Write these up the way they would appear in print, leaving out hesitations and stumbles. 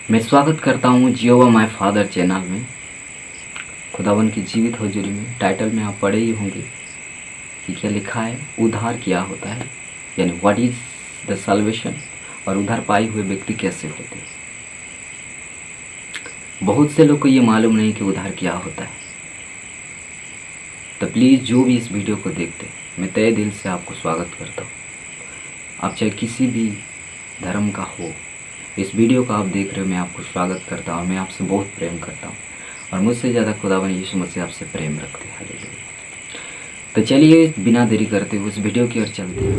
मैं स्वागत करता हूँ जियोवा माय फादर चैनल में। खुदावन की जीवित हजूरी में टाइटल में आप पढ़े ही होंगे कि क्या लिखा है, उद्धार क्या होता है, यानी व्हाट इज़ द सल्वेशन, और उद्धार पाए हुए व्यक्ति कैसे होते हैं। बहुत से लोग को ये मालूम नहीं कि उद्धार क्या होता है। तो प्लीज़ जो भी इस वीडियो को देखते हैं, मैं तहे दिल से आपको स्वागत करता हूँ। आप चाहे किसी भी धर्म का हो, इस वीडियो को आप देख रहे हो, मैं आपको स्वागत करता हूँ और मैं आपसे बहुत प्रेम करता हूँ और मुझसे ज़्यादा खुदावन यीशु मसीह आपसे प्रेम रखते हैं। हालेलुया। तो चलिए बिना देरी करते हुए उस वीडियो की ओर चलते हैं।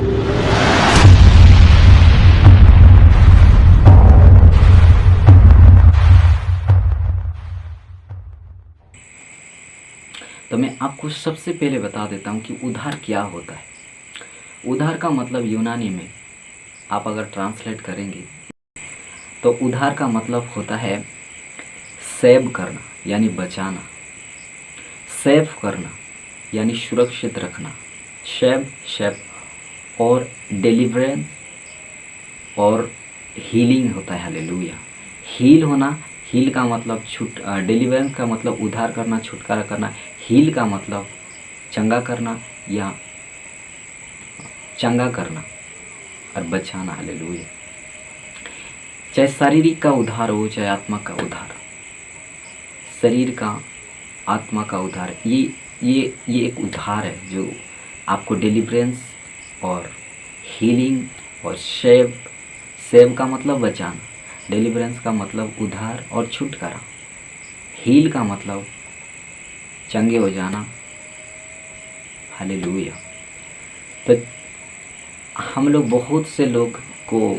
तो मैं आपको सबसे पहले बता देता हूँ कि उद्धार क्या होता है। उद्धार का मतलब यूनानी में आप अगर ट्रांसलेट करेंगे तो उद्धार का मतलब होता है सेव करना यानी बचाना, सेव करना यानी सुरक्षित रखना, सेव और डिलीवरेंस और हीलिंग होता है। हालेलुया। हील होना, हील का मतलब डिलीवरेंस का मतलब उद्धार करना, छुटकारा करना। हील का मतलब चंगा करना या चंगा करना और बचाना। हालेलुया। चाहे शारीरिक का उद्धार हो, चाहे आत्मा का उद्धार, शरीर का, आत्मा का उद्धार, ये एक उद्धार है जो आपको डिलीवरेंस और हीलिंग और सेव का मतलब बचाना, डिलीवरेंस का मतलब उद्धार और छुटकारा, हील का मतलब चंगे हो जाना। हालेलुया। तो हम लोग, बहुत से लोग को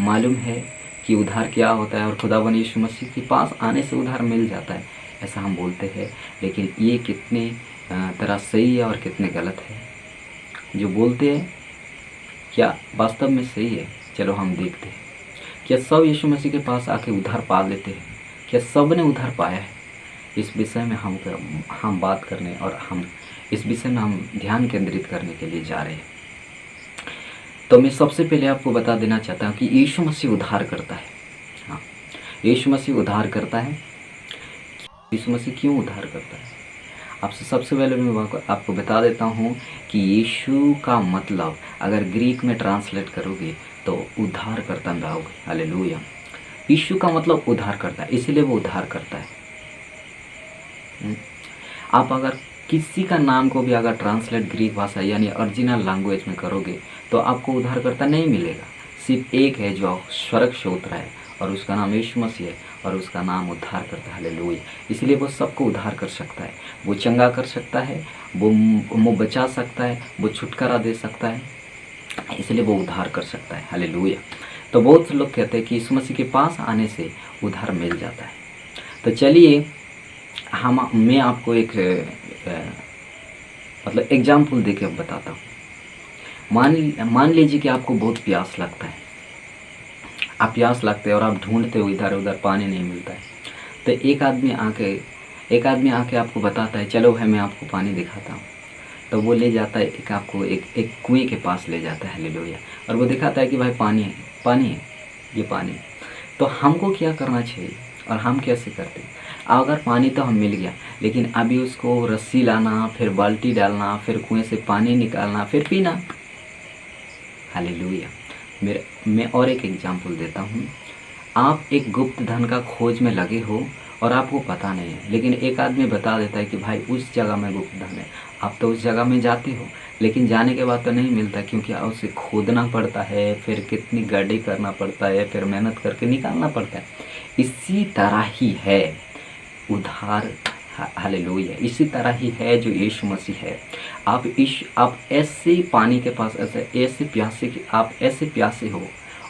मालूम है कि उद्धार क्या होता है और खुदावन यीशु मसीह के पास आने से उद्धार मिल जाता है, ऐसा हम बोलते हैं। लेकिन ये कितने तरह सही है और कितने गलत है। जो बोलते हैं क्या वास्तव में सही है? चलो हम देखते हैं। क्या सब यीशु मसीह के पास आके उद्धार पा लेते हैं? क्या सब ने उद्धार पाया है? इस विषय में हम बात करने और हम इस विषय में हम ध्यान केंद्रित करने के लिए जा रहे हैं। तो मैं सबसे पहले आपको बता देना चाहता हूँ कि यीशु मसीह उद्धार करता है। हाँ, यीशु मसीह उद्धार करता है। यीशु मसीह क्यों उद्धार करता है? आपसे सबसे पहले मैं आपको बता देता हूँ कि यीशु का मतलब अगर ग्रीक में ट्रांसलेट करोगे तो उद्धार करता पाओगे। हालेलुया। यीशु का मतलब उद्धार करता है, इसीलिए वो उद्धार करता है। आप अगर किसी का नाम को भी अगर ट्रांसलेट ग्रीक भाषा यानी ओरिजिनल लैंग्वेज में करोगे तो आपको उद्धारकर्ता नहीं मिलेगा। सिर्फ एक है जो स्वर्ग से उतरा है और उसका नाम यीशु मसीह है और उसका नाम उद्धार करता है। हालेलुया। इसलिए वो सबको उद्धार कर सकता है, वो चंगा कर सकता है, वो बचा सकता है, वो छुटकारा दे सकता है, इसलिए वो उद्धार कर सकता है। हालेलुया। तो बहुत से लोग कहते हैं कि यीशु मसीह के पास आने से उद्धार मिल जाता है। तो चलिए मैं आपको एक मतलब एग्जाम्पल दे के बताता हूँ। मान लीजिए कि आपको बहुत प्यास लगता है, आप प्यास लगते हैं और आप ढूंढते हो, इधर उधर पानी नहीं मिलता है। तो एक आदमी आके आपको बताता है, चलो भाई मैं आपको पानी दिखाता हूँ। तो वो ले जाता है आपको एक कुएं के पास ले जाता है। हालेलुया। और वो दिखाता है कि भाई पानी है, ये पानी है। तो हमको क्या करना चाहिए और हम कैसे करते हैं? अगर पानी तो हम मिल गया, लेकिन अभी उसको रस्सी लाना, फिर बाल्टी डालना, फिर कुएं से पानी निकालना, फिर पीना। हालेलुया। मैं और एक एग्जांपल देता हूँ। आप एक गुप्त धन का खोज में लगे हो और आपको पता नहीं है, लेकिन एक आदमी बता देता है कि भाई उस जगह में गुप्त धन है। आप तो उस जगह में जाते हो, लेकिन जाने के बाद तो नहीं मिलता, क्योंकि उसे खोदना पड़ता है, फिर कितनी गड्ढे करना पड़ता है, फिर मेहनत करके निकालना पड़ता है। इसी तरह ही है उद्धार। हालेलुया। इसी तरह ही है जो यीशु मसीह है। आप ऐसे पानी के पास आप ऐसे प्यासे हो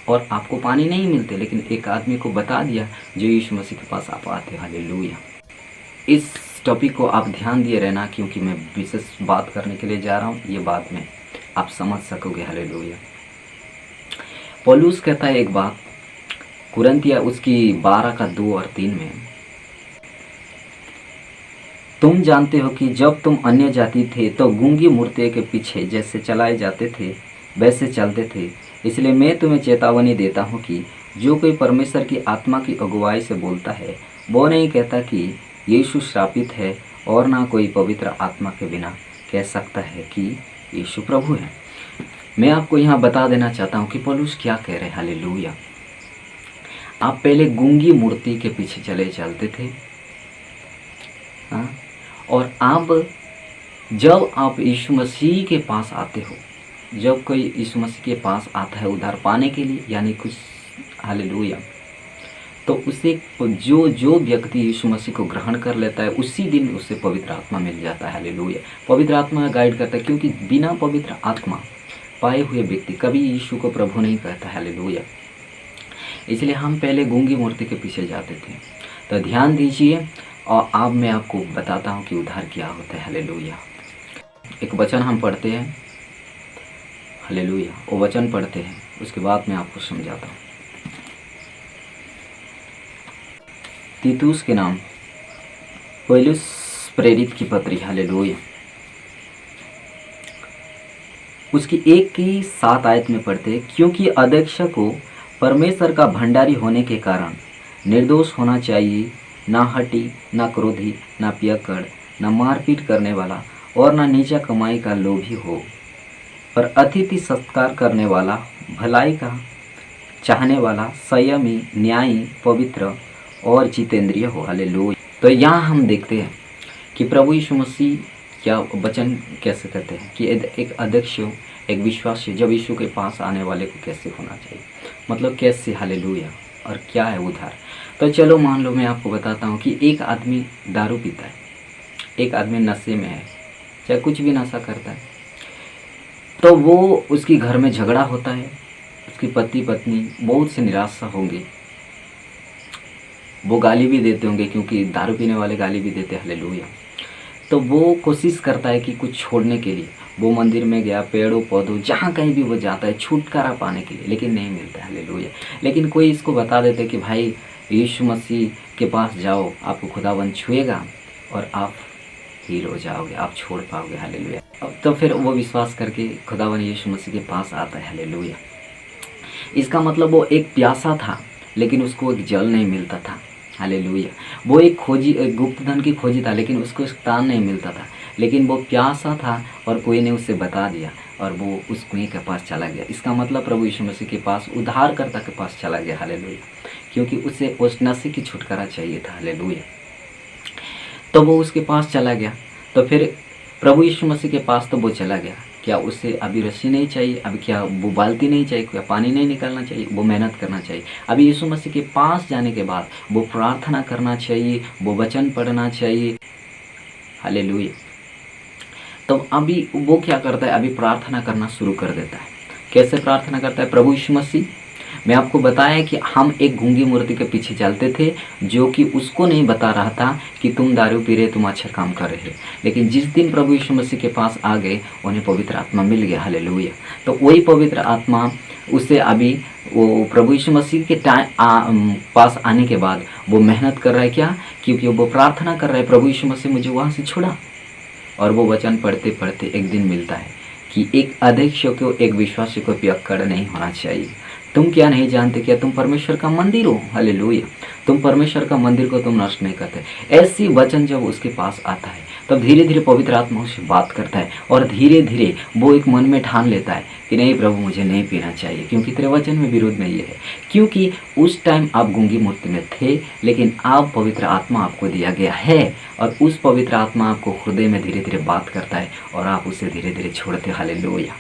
और आपको पानी नहीं मिलते, लेकिन एक आदमी को बता दिया जो यीशु मसीह के पास आप आते। हालेलुया। इस टॉपिक को आप ध्यान दिए रहना, क्योंकि मैं विशेष बात करने के लिए जा रहा हूँ, ये बात में आप समझ सकोगे। हालेलुया। पौलुस कहता है एक बात, कुरिन्थिया उसकी 12:2-3 में, तुम जानते हो कि जब तुम अन्य जाति थे तो गूंगी मूर्ति के पीछे जैसे चलाए जाते थे वैसे चलते थे। इसलिए मैं तुम्हें चेतावनी देता हूँ कि जो कोई परमेश्वर की आत्मा की अगुवाई से बोलता है वो नहीं कहता कि यीशु श्रापित है, और ना कोई पवित्र आत्मा के बिना कह सकता है कि यीशु प्रभु है। मैं आपको यहाँ बता देना चाहता हूँ कि पौलुस क्या कह रहे हैं। हालेलुया। आप पहले गूंगी मूर्ति के पीछे चलते थे, हाँ, और अब जब आप यीशु मसीह के पास आते हो, जब कोई यीशु मसीह के पास आता है उद्धार पाने के लिए, यानी कुछ, हालेलुया, तो उसे जो व्यक्ति यीशु मसीह को ग्रहण कर लेता है उसी दिन उसे पवित्र आत्मा मिल जाता है। हालेलुया। पवित्र आत्मा गाइड करता है, क्योंकि बिना पवित्र आत्मा पाए हुए व्यक्ति कभी यीशु को प्रभु नहीं कहता। हालेलुया। इसलिए हम पहले गूंगी मूर्ति के पीछे जाते थे। तो ध्यान दीजिए, और अब मैं आपको बताता हूँ कि उद्धार क्या होता है। हालेलुया। एक वचन हम पढ़ते हैं, हालेलुया, वो वचन पढ़ते हैं, उसके बाद मैं आपको समझाता हूँ। तीतुस के नाम पौलुस प्रेरित की पत्री, हालेलुया, उसकी 1 की 7 आयत में पढ़ते हैं, क्योंकि अध्यक्ष को परमेश्वर का भंडारी होने के कारण निर्दोष होना चाहिए, ना हठी, ना क्रोधी, ना पियक्कड़, ना मारपीट करने वाला, और ना नीचा कमाई का लोभी हो, पर अतिथि सत्कार करने वाला, भलाई का चाहने वाला, संयमी, न्यायी, पवित्र और जितेंद्रिय हो। हालेलुया। तो यहाँ हम देखते हैं कि प्रभु यीशु मसीह क्या वचन कैसे कहते हैं कि एक अध्यक्ष, एक विश्वासी जब यीशु के पास आने वाले को कैसे होना चाहिए, मतलब कैसे। हालेलुया। और क्या है उद्धार। तो चलो मान लो मैं आपको बताता हूँ कि एक आदमी दारू पीता है, एक आदमी नशे में है, चाहे कुछ भी नशा करता है, तो वो उसकी घर में झगड़ा होता है, उसकी पति पत्नी बहुत से निराशा होंगे, वो गाली भी देते होंगे, क्योंकि दारू पीने वाले गाली भी देते हैं। हालेलुया। तो वो कोशिश करता है कि कुछ छोड़ने के लिए, वो मंदिर में गया, पेड़ों पौधों जहाँ कहीं भी वो जाता है छुटकारा पाने के लिए, लेकिन नहीं मिलता है। हालेलुया। लेकिन कोई इसको बता देते कि भाई यीशु मसीह के पास जाओ, आपको खुदाबंद छुएगा और आप हील हो जाओगे, आप छोड़ पाओगे। हालेलुया। अब तो फिर वो विश्वास करके खुदाबंद यीशु मसीह के पास आता है। हालेलुया। इसका मतलब वो एक प्यासा था, लेकिन उसको एक जल नहीं मिलता था। हालेलुया। वो एक गुप्त धन की खोजी था, लेकिन उसको स्थान नहीं मिलता था, लेकिन वो प्यासा था और कोई ने उसे बता दिया और वो उस कुएं के पास चला गया। इसका मतलब प्रभु यीशु मसीह के पास, उद्धारकर्ता के पास चला गया। हालेलुया। क्योंकि उसे उस नशे की छुटकारा चाहिए था। हालेलुया। तो वो उसके पास चला गया। तो फिर प्रभु यीशु मसीह के पास तो वो चला गया, क्या उसे अभी रस्सी नहीं चाहिए, अभी क्या वो बाल्टी नहीं चाहिए, क्या पानी नहीं निकालना चाहिए, वो मेहनत करना चाहिए। अभी यीशु मसीह के पास जाने के बाद वो प्रार्थना करना चाहिए, वो वचन पढ़ना चाहिए। हालेलुया। तो अभी वो क्या करता है, अभी प्रार्थना करना शुरू कर देता है। कैसे प्रार्थना करता है प्रभु यीशु मसीह? मैं आपको बताया कि हम एक गूंगी मूर्ति के पीछे चलते थे, जो कि उसको नहीं बता रहा था कि तुम दारू पी रहे, तुम अच्छा काम कर रहे। लेकिन जिस दिन प्रभु यीशु मसीह के पास आ गए, उन्हें पवित्र आत्मा मिल गया। हालेलुया। तो वही पवित्र आत्मा उसे अभी वो प्रभु यीशु मसीह के पास आने के बाद वो मेहनत कर रहा है। क्या? क्योंकि वो प्रार्थना कर रहा है, प्रभु यीशु मसीह मुझे वहाँ से छुड़ा। और वो वचन पढ़ते पढ़ते एक दिन मिलता है कि एक अध्यक्ष को, एक विश्वासी को पियक्कड़ नहीं होना चाहिए। तुम क्या नहीं जानते, क्या तुम परमेश्वर का मंदिर हो? हालेलुया। तुम परमेश्वर का मंदिर को तुम नष्ट नहीं करते। ऐसी वचन जब उसके पास आता है, तब धीरे धीरे पवित्र आत्मा उससे बात करता है और धीरे धीरे वो एक मन में ठान लेता है कि नहीं प्रभु, मुझे नहीं पीना चाहिए, क्योंकि तेरे वचन में विरोध नहीं है। क्योंकि उस टाइम आप गूंगी मूर्ति में थे, लेकिन अब पवित्र आत्मा आपको दिया गया है और उस पवित्र आत्मा आपको हृदय में धीरे धीरे बात करता है और आप उसे धीरे धीरे छोड़ते। हालेलुया।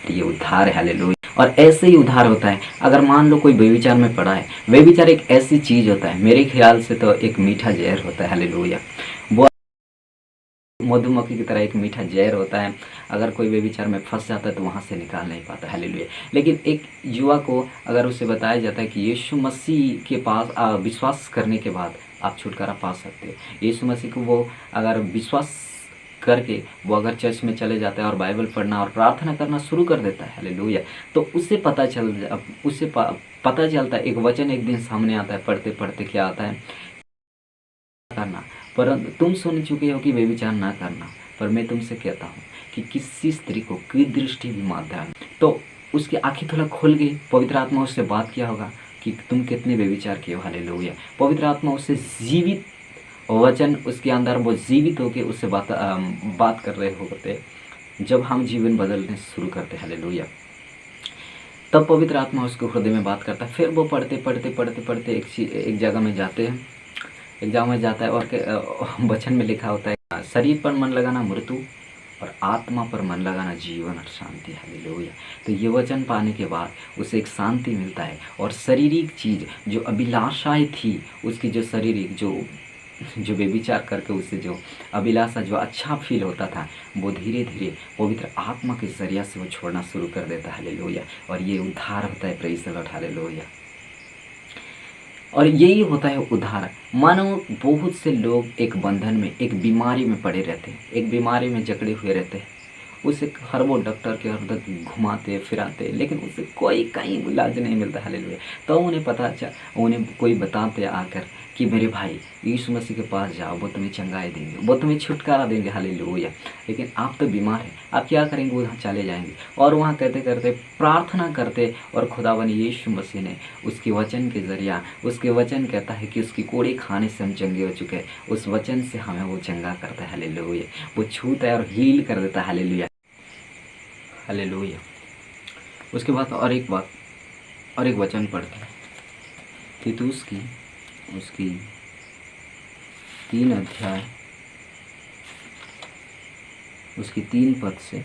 ये उद्धार है। हालेलुया। और ऐसे ही उद्धार होता है। अगर मान लो कोई व्यभिचार में पड़ा है, व्यभिचार एक ऐसी चीज होता है, मेरे ख्याल से तो एक मीठा जहर होता है। हालेलुया। वो मधुमक्खी की तरह एक मीठा जहर होता है। अगर कोई व्यभिचार में फंस जाता है तो वहां से निकाल नहीं पाता। हालेलुया। लेकिन एक युवा को अगर उसे बताया जाता है कि यीशु मसीह के पास विश्वास करने के बाद आप छुटकारा पा सकते हो, यीशु मसीह को वो अगर विश्वास करके वो अगर चर्च में चले जाता है और बाइबल पढ़ना और प्रार्थना करना शुरू कर देता है, हालेलुया, तो उसे पता चलता है, एक वचन एक दिन सामने आता है, पढ़ते पढ़ते क्या आता है, करना, परंतु तुम सुन चुके हो कि व्यभिचार ना करना, पर मैं तुमसे कहता हूँ कि किसी स्त्री को की दृष्टि भी मत देना। तो उसकी आंखें थोड़ा खुल गई, पवित्र आत्मा उससे बात किया होगा, कि तुम कितने व्यभिचार किए हो। हालेलुया। पवित्र आत्मा उससे जीवित वचन उसके अंदर वो जीवित होकर उससे बात कर रहे होते जब हम जीवन बदलने शुरू करते। हालेलुया। तब पवित्र आत्मा उसके हृदय में बात करता है। फिर वो पढ़ते पढ़ते पढ़ते पढ़ते एक जगह में जाते हैं, एक जगह में जाता है और वचन में लिखा होता है शरीर पर मन लगाना मृत्यु और आत्मा पर मन लगाना जीवन और शांति। हालेलुया। तो ये वचन पाने के बाद उसे एक शांति मिलता है और शारीरिक चीज़ जो अभिलाषाएं थी उसकी, जो शारीरिक जो व्यभिचार करके उससे जो अभिलाषा जो अच्छा फील होता था वो धीरे धीरे पवित्र आत्मा के जरिया से वो छोड़ना शुरू कर देता है। हालेलुया। और ये उद्धार होता है। Praise the Lord. हालेलुया। और यही होता है उद्धार। मानो बहुत से लोग एक बंधन में, एक बीमारी में पड़े रहते हैं, एक बीमारी में जकड़े हुए रहते हैं। उसे हर वो डॉक्टर के हर घुमाते फिराते लेकिन उसे कोई कहीं इलाज नहीं मिलता। हालेलुया। तो उन्हें पता चल, उन्हें कोई बताते आकर कि मेरे भाई यीशु मसीह के पास जाओ, वो तुम्हें चंगाई देंगे, वो तुम्हें छुटकारा देंगे। हालेलुया। लेकिन आप तो बीमार हैं, आप क्या करेंगे? उधर चले जाएंगे और वहाँ करते करते प्रार्थना करते और खुदावन यीशु मसीह ने उसके वचन के जरिया, उसके वचन कहता है कि उसकी कोड़े खाने से हम चंगे हो चुके हैं। उस वचन से हमें वो चंगा करता है। हालेलुया। वो छूता है और हील कर देता है। हालेलुया। हालेलुया। उसके बाद और एक वचन पढ़ते हैं तीतुस की उसकी 3 अध्याय उसकी 3 पद से,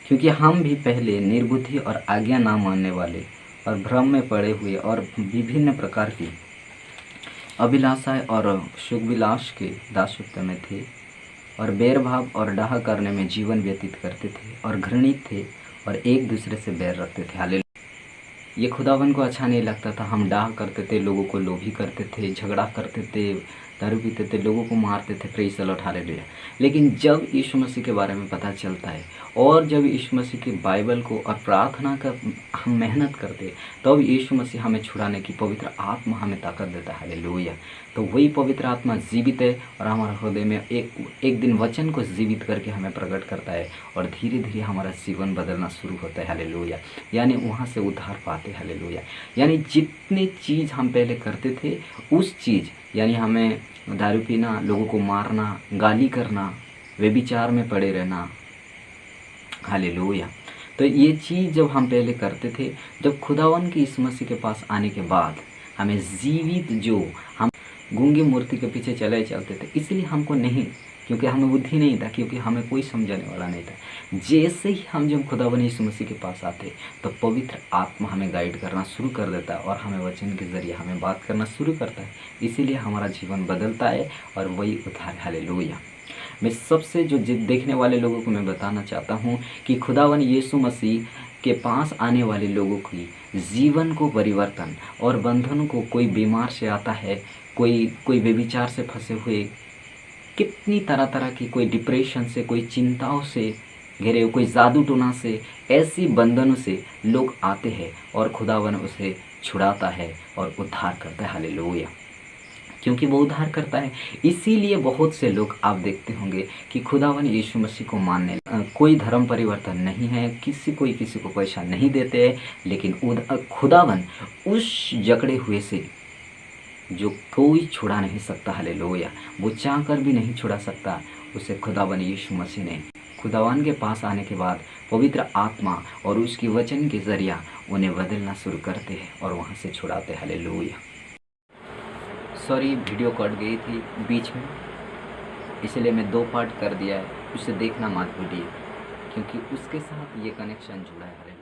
क्योंकि हम भी पहले निर्बुद्धि और आज्ञा ना मानने वाले और भ्रम में पड़े हुए और विभिन्न प्रकार की अभिलाषाएं और सुखविलास के दासत्व में थे और बैरभाव और डाह करने में जीवन व्यतीत करते थे और घृणित थे और एक दूसरे से बैर रखते थे। हालेलुया। ये खुदावन को अच्छा नहीं लगता था। हम डाह करते थे, लोगों को लोभी करते थे, झगड़ा करते थे, दारू पीते थे, लोगों को मारते थे। Praise the Lord. हालेलुया। लेकिन जब यीशु मसीह के बारे में पता चलता है और जब यीशु मसीह की बाइबल को और प्रार्थना का हम मेहनत करते तब यीशु मसीह हमें छुड़ाने की पवित्र आत्मा हमें ताकत देता है। हालेलुया। तो वही पवित्र आत्मा जीवित है और हमारे हृदय में एक दिन वचन को जीवित करके हमें प्रकट करता है और धीरे धीरे हमारा जीवन बदलना शुरू होता है। हालेलुया। यानी वहाँ से उद्धार पाते। हालेलुया। यानी जितनी चीज़ हम पहले करते थे उस चीज़, यानी हमें दारू पीना, लोगों को मारना, गाली करना, व्यभिचार में पड़े रहना। हालेलुया। तो ये चीज़ जब हम पहले करते थे, जब खुदावन की इस मसीह के पास आने के बाद हमें जीवित, जो हम गूंगी मूर्ति के पीछे चलते थे, इसलिए हमको नहीं, क्योंकि हमें बुद्धि नहीं था, क्योंकि हमें कोई समझाने वाला नहीं था। जैसे ही हम जब खुदावन यीशु मसीह के पास आते तो पवित्र आत्मा हमें गाइड करना शुरू कर देता है और हमें वचन के ज़रिए हमें बात करना शुरू करता है। इसीलिए हमारा जीवन बदलता है और वही उद्धार है। हालेलुया। मैं सबसे जो देखने वाले लोगों को मैं बताना चाहता हूँ कि खुदावन यीशु मसीह के पास आने वाले लोगों की जीवन को परिवर्तन और बंधन को, कोई बीमार से आता है, कोई व्यभिचार से फंसे हुए, कितनी तरह तरह की, कोई डिप्रेशन से, कोई चिंताओं से घिरे हुए, कोई जादू टोना से, ऐसी बंधनों से लोग आते हैं और खुदावन उसे छुड़ाता है और उद्धार करता है। हालेलुया। क्योंकि वो उद्धार करता है, इसीलिए बहुत से लोग आप देखते होंगे कि खुदावन यीशु मसीह को मानने, कोई धर्म परिवर्तन नहीं है, किसी को पैसा नहीं देते हैं, लेकिन खुदावन उस जकड़े हुए से जो कोई छुड़ा नहीं सकता। हालेलुया। वो चाह कर भी नहीं छुड़ा सकता, उसे खुदावन यीशु मसीह ने खुदावन के पास आने के बाद पवित्र आत्मा और उसकी वचन के जरिया उन्हें बदलना शुरू करते हैं और वहाँ से छुड़ाते। हालेलुया। सॉरी, वीडियो कट गई थी बीच में, इसलिए मैं 2 पार्ट कर दिया है। उसे देखना मत भूलिए, क्योंकि उसके साथ ये कनेक्शन जुड़ा है।